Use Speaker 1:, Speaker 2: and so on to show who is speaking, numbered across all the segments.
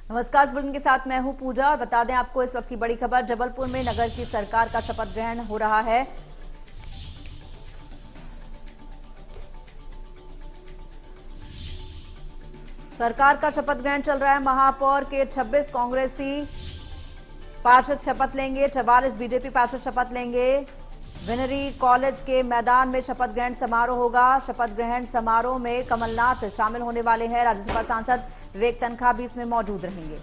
Speaker 1: नमस्कार, इस बुलेटिन के साथ मैं हूं पूजा और बता दें आपको इस वक्त की बड़ी खबर। जबलपुर में नगर की सरकार का शपथ ग्रहण हो रहा है। सरकार का शपथ ग्रहण चल रहा है। महापौर के 26 कांग्रेसी पार्षद शपथ लेंगे, 44 बीजेपी पार्षद शपथ लेंगे। विनरी कॉलेज के मैदान में शपथ ग्रहण समारोह होगा। शपथ ग्रहण समारोह में कमलनाथ शामिल होने वाले हैं। राज्यसभा सांसद विवेक तनखा भी इसमें मौजूद रहेंगे।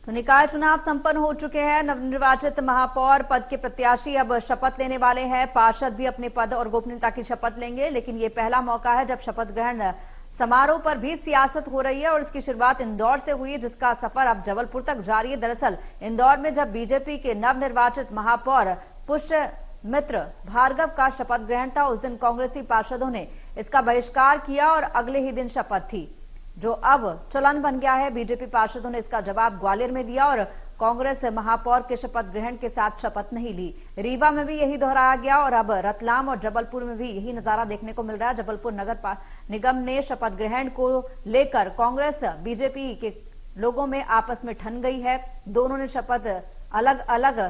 Speaker 1: तो निकाय चुनाव संपन्न हो चुके हैं। नवनिर्वाचित महापौर पद के प्रत्याशी अब शपथ लेने वाले हैं। पार्षद भी अपने पद और गोपनीयता की शपथ लेंगे, लेकिन ये पहला मौका है जब शपथ ग्रहण समारोह पर भी सियासत हो रही है और इसकी शुरुआत इंदौर से हुई, जिसका सफर अब जबलपुर तक जारी है। दरअसल इंदौर में जब बीजेपी के नवनिर्वाचित महापौर पुष्यमित्र भार्गव का शपथ ग्रहण था, उस दिन कांग्रेसी पार्षदों ने इसका बहिष्कार किया और अगले ही दिन शपथ थी, जो अब चलन बन गया है। बीजेपी पार्षदों ने इसका जवाब ग्वालियर में दिया और कांग्रेस महापौर के शपथ ग्रहण के साथ शपथ नहीं ली। रीवा में भी यही दोहराया गया और अब रतलाम और जबलपुर में भी यही नजारा देखने को मिल रहा है। जबलपुर नगर निगम ने शपथ ग्रहण को लेकर कांग्रेस बीजेपी के लोगों में आपस में ठन गई है। दोनों ने शपथ अलग अलग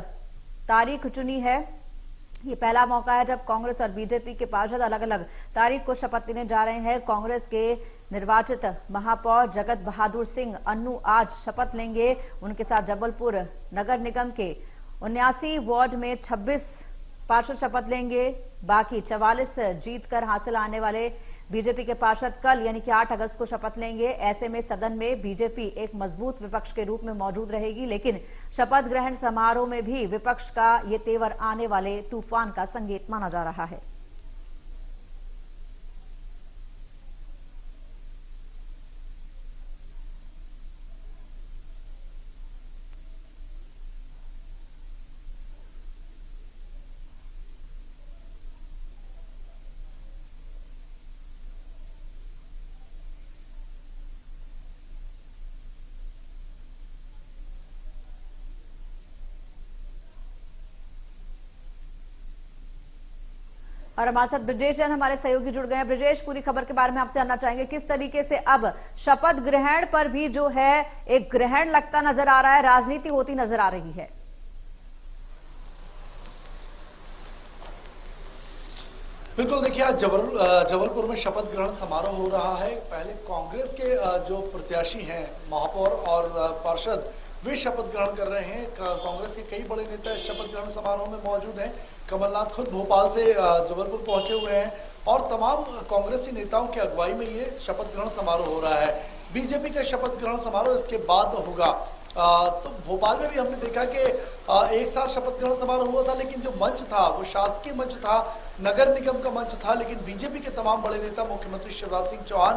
Speaker 1: तारीख चुनी है। ये पहला मौका है जब कांग्रेस और बीजेपी के पार्षद अलग अलग तारीख को शपथ लेने जा रहे हैं। कांग्रेस के निर्वाचित महापौर जगत बहादुर सिंह अन्नू आज शपथ लेंगे। उनके साथ जबलपुर नगर निगम के 79 वार्ड में 26 पार्षद शपथ लेंगे। बाकी 44 जीतकर हासिल आने वाले बीजेपी के पार्षद कल यानी कि 8 अगस्त को शपथ लेंगे। ऐसे में सदन में बीजेपी एक मजबूत विपक्ष के रूप में मौजूद रहेगी, लेकिन शपथ ग्रहण समारोह में भी विपक्ष का ये तेवर आने वाले तूफान का संकेत माना जा रहा है। और हमारे साथ ब्रजेश जैन हमारे सहयोगी जुड़ गए हैं। ब्रजेश, पूरी खबर के बारे में आपसे जानना चाहेंगे, किस तरीके से अब शपथ ग्रहण पर भी जो है एक ग्रहण लगता नजर आ रहा है, राजनीति होती नजर आ रही है।
Speaker 2: बिल्कुल, देखिए आज जबलपुर में शपथ ग्रहण समारोह हो रहा है। पहले कांग्रेस के जो प्रत्याशी हैं महापौर और पार्षद, वे शपथ ग्रहण कर रहे हैं। कांग्रेस के कई बड़े नेता इस शपथ ग्रहण समारोह में मौजूद हैं। कमलनाथ खुद भोपाल से जबलपुर पहुंचे हुए हैं और तमाम कांग्रेसी नेताओं की अगुवाई में ये शपथ ग्रहण समारोह हो रहा है। बीजेपी का शपथ ग्रहण समारोह इसके बाद होगा। तो भोपाल में भी हमने देखा कि एक साथ शपथ ग्रहण समारोह हुआ था, लेकिन जो मंच था वो शासकीय मंच था, नगर निगम का मंच था। लेकिन बीजेपी के तमाम बड़े नेता, मुख्यमंत्री शिवराज सिंह चौहान,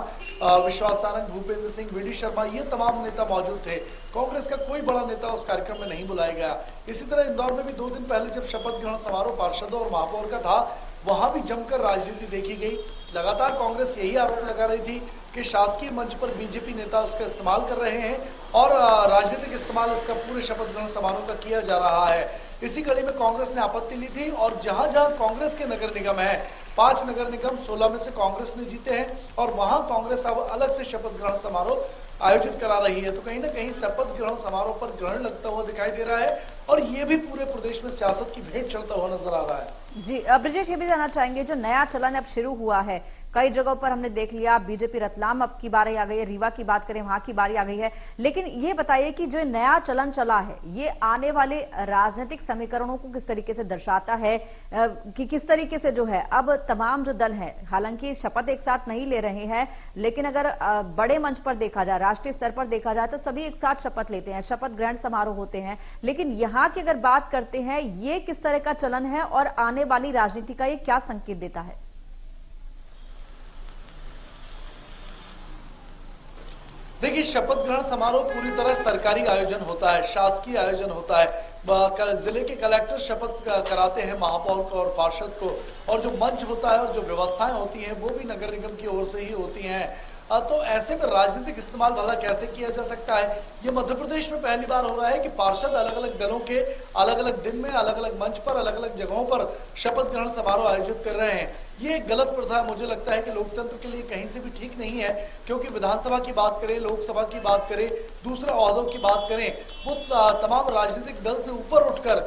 Speaker 2: विश्वास सारंग, भूपेंद्र सिंह, वी.डी. शर्मा, ये तमाम नेता मौजूद थे। कांग्रेस का कोई बड़ा नेता उस कार्यक्रम में नहीं बुलाया गया। इसी तरह इंदौर में भी 2 दिन पहले जब शपथ ग्रहण समारोह पार्षदों और महापौर का था, वहां भी जमकर राजनीति देखी गई। लगातार कांग्रेस यही आरोप लगा रही थी कि शासकीय मंच पर बीजेपी नेता उसका इस्तेमाल कर रहे हैं और राजनीतिक इस्तेमाल इसका पूरे शपथ ग्रहण समारोह का किया जा रहा है। इसी कड़ी में कांग्रेस ने आपत्ति ली थी और जहां जहां कांग्रेस के नगर निगम है, 5 नगर निगम 16 में से कांग्रेस ने जीते हैं और वहां कांग्रेस अब अलग से शपथ ग्रहण समारोह आयोजित करा रही है। तो कहीं ना कहीं शपथ ग्रहण समारोह पर ग्रहण लगता हुआ दिखाई दे रहा है और ये भी पूरे प्रदेश में सियासत की भेंट चलता हुआ नजर आ रहा है।
Speaker 1: जी ब्रजेश, ये भी जानना चाहेंगे, जो नया चलन अब शुरू हुआ है, कई जगहों पर हमने देख लिया, बीजेपी रतलाम अब की बारी आ गई है, रीवा की बात करें वहां की बारी आ गई है, लेकिन ये बताइए कि जो नया चलन चला है ये आने वाले राजनीतिक समीकरणों को किस तरीके से दर्शाता है, कि किस तरीके से जो है अब तमाम जो दल हैं, हालांकि शपथ एक साथ नहीं ले रहे हैं, लेकिन अगर बड़े मंच पर देखा जाए, राष्ट्रीय स्तर पर देखा जाए तो सभी एक साथ शपथ लेते हैं, शपथ ग्रहण समारोह होते हैं, लेकिन यहाँ की अगर बात करते हैं, ये किस तरह का चलन है और आने वाली राजनीति का ये क्या संकेत देता है?
Speaker 2: देखिए, देखिए, शपथ ग्रहण समारोह पूरी तरह सरकारी आयोजन होता है, शासकीय आयोजन होता है। जिले के कलेक्टर शपथ कराते हैं महापौर को और पार्षद को, और जो मंच होता है और जो व्यवस्थाएं होती हैं वो भी नगर निगम की ओर से ही होती हैं। तो ऐसे में राजनीतिक इस्तेमाल भला कैसे किया जा सकता है? ये मध्य प्रदेश में पहली बार हो रहा है कि पार्षद अलग अलग दलों के अलग अलग दिन में अलग अलग मंच पर अलग अलग जगहों पर शपथ ग्रहण समारोह आयोजित कर रहे हैं। ये एक गलत प्रथा मुझे लगता है कि लोकतंत्र के लिए कहीं से भी ठीक नहीं है, क्योंकि विधानसभा की बात करें, लोकसभा की बात करें, दूसरे ओहदों की बात करें, वो तमाम राजनीतिक दल से ऊपर उठकर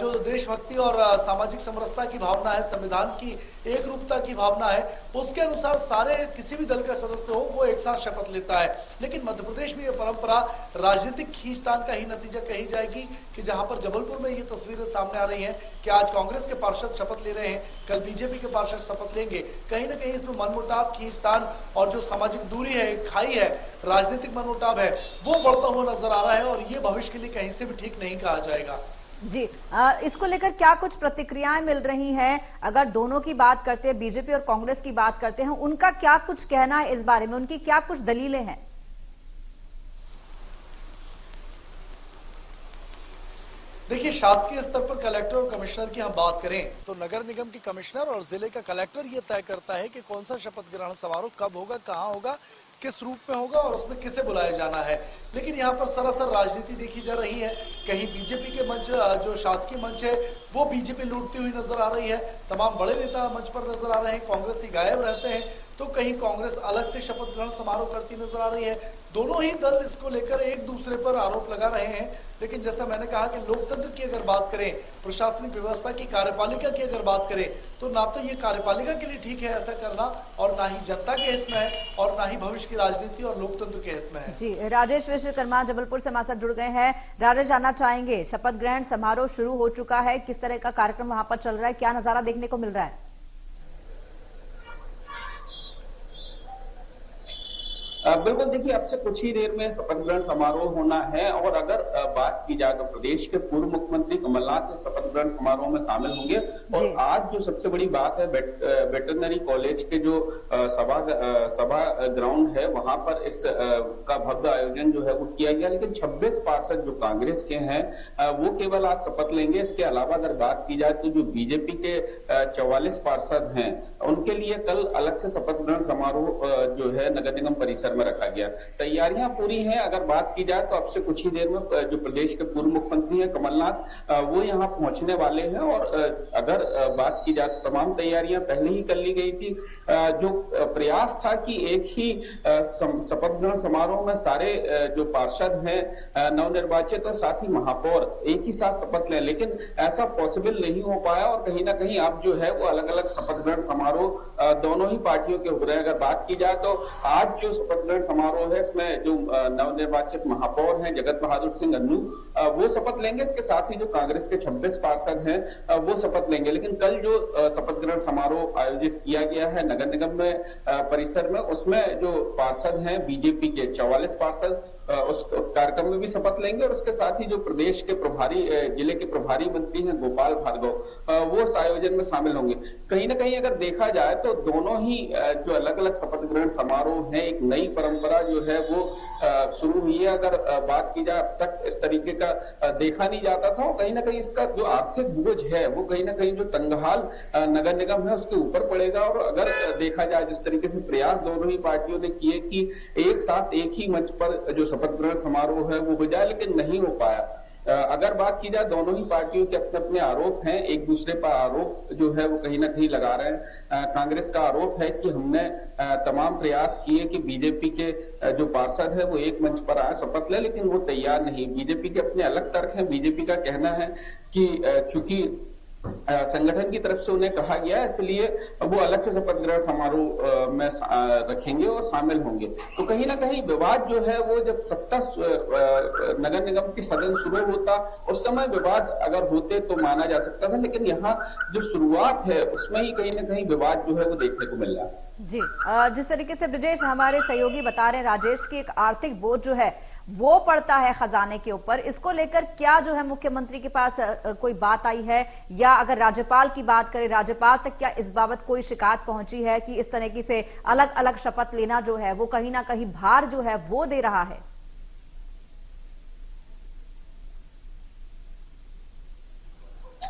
Speaker 2: जो देशभक्ति और सामाजिक समरसता की भावना है, संविधान की एक रूपता की भावना है, उसके अनुसार सारे किसी भी दल का सदस्य हो वो एक साथ शपथ लेता है। लेकिन मध्य प्रदेश में ये परंपरा राजनीतिक खींचतान का ही नतीजा कही जाएगी कि जहां पर जबलपुर में ये तस्वीरें सामने आ रही हैं कि आज कांग्रेस के पार्षद शपथ ले रहे हैं, कल बीजेपी के पार्षद शपथ लेंगे। कहीं ना कहीं इसमें मनमुटाव, खींचतान और जो सामाजिक दूरी है, खाई है, राजनीतिक मनमुटाव है, वो बढ़ता हुआ नजर आ रहा है, और ये भविष्य के लिए कहीं से भी ठीक नहीं कहा जाएगा।
Speaker 1: जी, इसको लेकर क्या कुछ प्रतिक्रियाएं मिल रही हैं? अगर दोनों की बात करते हैं, बीजेपी और कांग्रेस की बात करते हैं, उनका क्या कुछ कहना है इस बारे में? उनकी क्या कुछ दलीलें हैं?
Speaker 2: देखिए, शासकीय स्तर पर कलेक्टर और कमिश्नर की हम बात करें तो नगर निगम के कमिश्नर और जिले का कलेक्टर ये तय करता है कि कौन सा शपथ ग्रहण समारोह कब होगा, कहां होगा, किस रूप में होगा और उसमें किसे बुलाया जाना है। लेकिन यहाँ पर सरासर राजनीति देखी जा रही है। कहीं बीजेपी के मंच, जो शासकीय मंच है, वो बीजेपी लूटती हुई नजर आ रही है, तमाम बड़े नेता मंच पर नजर आ रहे हैं, कांग्रेस ही गायब रहते हैं, तो कहीं कांग्रेस अलग से शपथ ग्रहण समारोह करती नजर आ रही है। दोनों ही दल इसको लेकर एक दूसरे पर आरोप लगा रहे हैं। लेकिन जैसा मैंने कहा कि लोकतंत्र की अगर बात करें, प्रशासनिक व्यवस्था की, कार्यपालिका की अगर बात करें, तो ना तो ये कार्यपालिका के लिए ठीक है ऐसा करना, और ना ही जनता के हित में है, और ना ही भविष्य की राजनीति और लोकतंत्र के हित में है।
Speaker 1: जी, राजेश विश्वकर्मा जबलपुर से हमारे साथ जुड़ गए हैं। राजेश, जानना चाहेंगे, शपथ ग्रहण समारोह शुरू हो चुका है, किस तरह का कार्यक्रम वहां पर चल रहा है, क्या नजारा देखने को मिल रहा है?
Speaker 3: बिल्कुल, देखिए, अब से कुछ ही देर में शपथ ग्रहण समारोह होना है, और अगर बात की जाए तो प्रदेश के पूर्व मुख्यमंत्री कमलनाथ शपथ ग्रहण समारोह में शामिल होंगे। और आज जो सबसे बड़ी बात है, वेटरनरी कॉलेज के जो सभा ग्राउंड है, वहां पर इस का भव्य आयोजन जो है वो किया गया। लेकिन 26 पार्षद जो कांग्रेस के हैं वो केवल आज शपथ लेंगे। इसके अलावा अगर बात की जाए तो जो बीजेपी के 44 पार्षद हैं, उनके लिए कल अलग से शपथ ग्रहण समारोह जो है नगर निगम परिसर में रखा गया। तैयारियां पूरी हैं। अगर बात की जाए तो अब से कुछ ही देर में जो प्रदेश के पूर्व मुख्यमंत्री हैं कमलनाथ, वो यहां पहुंचने वाले हैं। और अगर बात की जाए तो तमाम तैयारियां पहले ही कर ली गई थी। जो प्रयास था कि एक ही शपथ ग्रहण समारोह में सारे जो पार्षद हैं नवनिर्वाचित और साथ ही महापौर एक ही साथ शपथ लें, लेकिन ऐसा पॉसिबल नहीं हो पाया। और कहीं ना कहीं अब जो है वो अलग अलग शपथ ग्रहण समारोह दोनों ही पार्टियों के हो रहे हैं। अगर बात की जाए तो आज जो शपथ ग्रहण समारोह है, इसमें जो नवनिर्वाचित महापौर हैं जगत बहादुर सिंह अन्नू, वो शपथ लेंगे। इसके साथ ही जो कांग्रेस के 26 पार्षद हैं वो शपथ लेंगे। लेकिन कल जो शपथ ग्रहण समारोह आयोजित किया गया है नगर निगम में परिसर में, उसमें जो पार्षद हैं बीजेपी के 44 पार्षद उस कार्यक्रम में भी शपथ लेंगे। और उसके साथ ही जो प्रदेश के प्रभारी, जिले के प्रभारी मंत्री हैं गोपाल भार्गव, वो इस आयोजन में शामिल होंगे। कहीं ना कहीं अगर देखा जाए तो दोनों ही जो अलग अलग शपथ ग्रहण समारोह है, एक नई परंपरा जो है वो शुरू हुई है। अगर बात की जाए, अब तक इस तरीके का देखा नहीं जाता था। और कहीं ना कहीं इसका जो आर्थिक बोझ है वो कहीं ना कहीं जो तंगहाल नगर निगम है उसके ऊपर पड़ेगा। और अगर देखा जाए जिस तरीके से प्रयास दोनों ही पार्टियों ने किए कि एक साथ एक ही मंच पर जो शपथ ग्रहण समारोह है वो बजाय, लेकिन नहीं हो पाया। अगर बात की जाए, दोनों ही पार्टियों के अपने अपने आरोप हैं, एक दूसरे पर आरोप जो है वो कहीं ना कहीं लगा रहे हैं। कांग्रेस का आरोप है कि हमने तमाम प्रयास किए कि बीजेपी के जो पार्षद है वो एक मंच पर आए, शपथ ले, लेकिन वो तैयार नहीं। बीजेपी के अपने अलग तर्क हैं। बीजेपी का कहना है कि चूंकि संगठन की तरफ से उन्हें कहा गया, इसलिए वो अलग से शपथ ग्रहण समारोह में रखेंगे और शामिल होंगे। तो कहीं ना कहीं विवाद जो है वो जब सत्ता नगर निगम की सदन शुरू होता उस समय विवाद अगर होते तो माना जा सकता था। लेकिन यहाँ जो शुरुआत है उसमें ही कहीं ना कहीं विवाद जो है वो देखने को मिल रहा है।
Speaker 1: जी, जिस तरीके से ब्रजेश हमारे सहयोगी बता रहे हैं राजेश की, एक आर्थिक बोझ जो है वो पड़ता है खजाने के ऊपर। इसको लेकर क्या जो है मुख्यमंत्री के पास कोई बात आई है, या अगर राज्यपाल की बात करें, राज्यपाल तक क्या इस बाबत कोई शिकायत पहुंची है कि इस तरीके से अलग अलग शपथ लेना जो है वो कहीं ना कहीं भार जो है वो दे रहा है?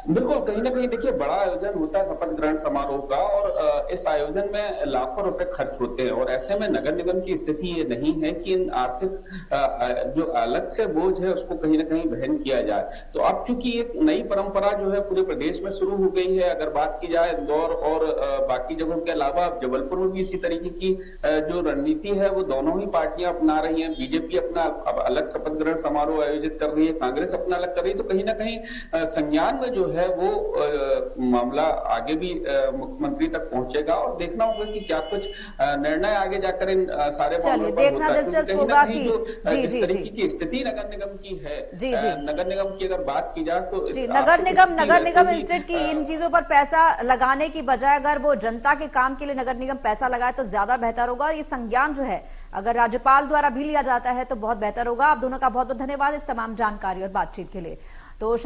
Speaker 3: बिल्कुल, कहीं ना कहीं देखिए बड़ा आयोजन होता है शपथ ग्रहण समारोह का, और इस आयोजन में लाखों रुपए खर्च होते हैं, और ऐसे में नगर निगम की स्थिति ये नहीं है कि इन आर्थिक जो अलग से बोझ है उसको कहीं ना कहीं वहन किया जाए। तो अब चूंकि एक नई परंपरा जो है पूरे प्रदेश में शुरू हो गई है, अगर बात की जाए इंदौर और बाकी जगहों के अलावा जबलपुर में भी इसी तरीके की जो रणनीति है वो दोनों ही पार्टियां अपना रही हैं। बीजेपी अपना अलग शपथ ग्रहण समारोह आयोजित कर रही है, कांग्रेस अपना अलग कर रही है। तो कहीं ना कहीं संज्ञान में जो है वो मामला आगे भी मुख्यमंत्री तक पहुंचेगा, और देखना होगा कि क्या कुछ निर्णय आगे जाकर इन सारे मामलों पर
Speaker 1: देखना
Speaker 3: होता है।
Speaker 1: दिलचस्प होगा कि
Speaker 3: जिस तरीके की स्थिति नगर निगम की है, नगर निगम की अगर बात की जाए तो
Speaker 1: नगर निगम इंस्टेड की इन चीजों पर पैसा लगाने की बजाय अगर वो जनता के काम के लिए नगर निगम पैसा लगाए तो ज्यादा बेहतर होगा। और ये संज्ञान जो है अगर राज्यपाल द्वारा भी लिया जाता है तो बहुत बेहतर होगा। आप दोनों का बहुत बहुत धन्यवाद इस तमाम जानकारी और बातचीत के लिए। तो